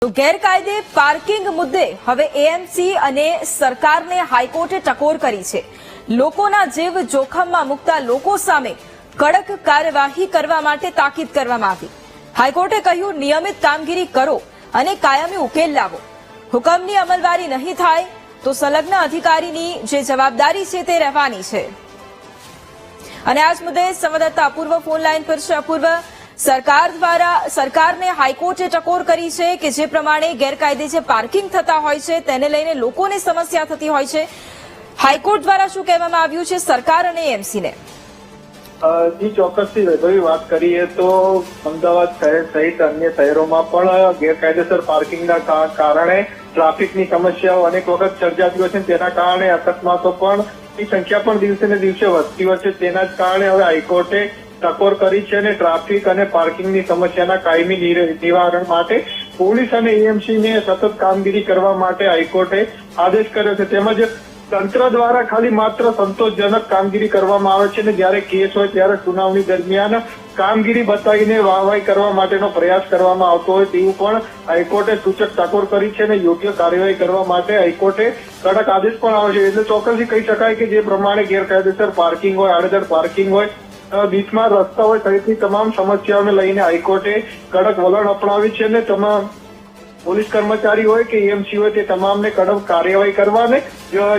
ગેરકાયદે પાર્કિંગ મુદ્દે હવે એએમસી અને સરકારને હાઈકોર્ટે ટકોર કરી છે। લોકોના જીવ જોખમમાં મુકતા લોકો સામે કડક કાર્યવાહી કરવા માટે તાકીદ કરવામાં આવી। હાઈકોર્ટે કહ્યું, નિયમિત કામગીરી કરો અને કાયમી ઉકેલ લાવો। હુકમની અમલવારી નહીં થાય તો સંલગ્ન અધિકારીની જે જવાબદારી છે તે રહેવાની છે। અને આ જ મુદ્દે સંવાદદાતા અપૂર્વ ફોન લાઈન પર છે। અપૂર્વ, સરકારને હાઈકોર્ટે ટકોર કરી છે કે જે પ્રમાણે ગેરકાયદે જે પાર્કિંગ થતા હોય છે તેને લઈને લોકોને સમસ્યા થતી હોય છે, હાઈકોર્ટ દ્વારા શું કહેવામાં આવ્યું છે સરકાર અને એએમસીને? જી ચોક્કસથી વૈભવી વાત કરીએ તો અમદાવાદ શહેર સહિત અન્ય શહેરોમાં પણ ગેરકાયદેસર પાર્કિંગના કારણે ટ્રાફિકની સમસ્યાઓ અનેક વખત સર્જાતી હોય છે। તેના કારણે અકસ્માતો પણ ની સંખ્યા પણ દિવસે ને દિવસે વધતી હોય છે। તેના જ કારણે હવે હાઈકોર્ટે ટકોર કરી છે અને ટ્રાફિક અને પાર્કિંગની સમસ્યાના કાયમી નિવારણ માટે પોલીસ અને એએમસીને સતત કામગીરી કરવા માટે હાઈકોર્ટે આદેશ કર્યો છે। તેમજ તંત્ર દ્વારા ખાલી માત્ર સંતોષજનક કામગીરી કરવામાં આવે છે અને જ્યારે કેસ હોય ત્યારે સુનાવણી દરમિયાન કામગીરી બતાવીને વાહવાહી કરવા માટેનો પ્રયાસ કરવામાં આવતો હોય તેવું પણ હાઈકોર્ટે સૂચક ટકોર કરી છે અને યોગ્ય કાર્યવાહી કરવા માટે હાઈકોર્ટે કડક આદેશ પણ આવ્યો છે। એટલે ચોક્કસથી કહી શકાય કે જે પ્રમાણે ગેરકાયદેસર પાર્કિંગ હોય, આડેધડ પાર્કિંગ હોય, બીચમાં રસ્તા હોય સહિતની તમામ સમસ્યાઓને લઈને હાઈકોર્ટે કડક વલણ અપનાવી છે અને તમામ પોલીસ કર્મચારી હોય કે એએમસી હોય તે તમામને કડક કાર્યવાહી કરવા અને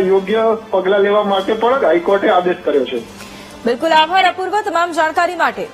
યોગ્ય પગલાં લેવા માટે પણ હાઈકોર્ટે આદેશ કર્યો છે। બિલકુલ, આભાર અપૂર્વ તમામ જાણકારી માટે।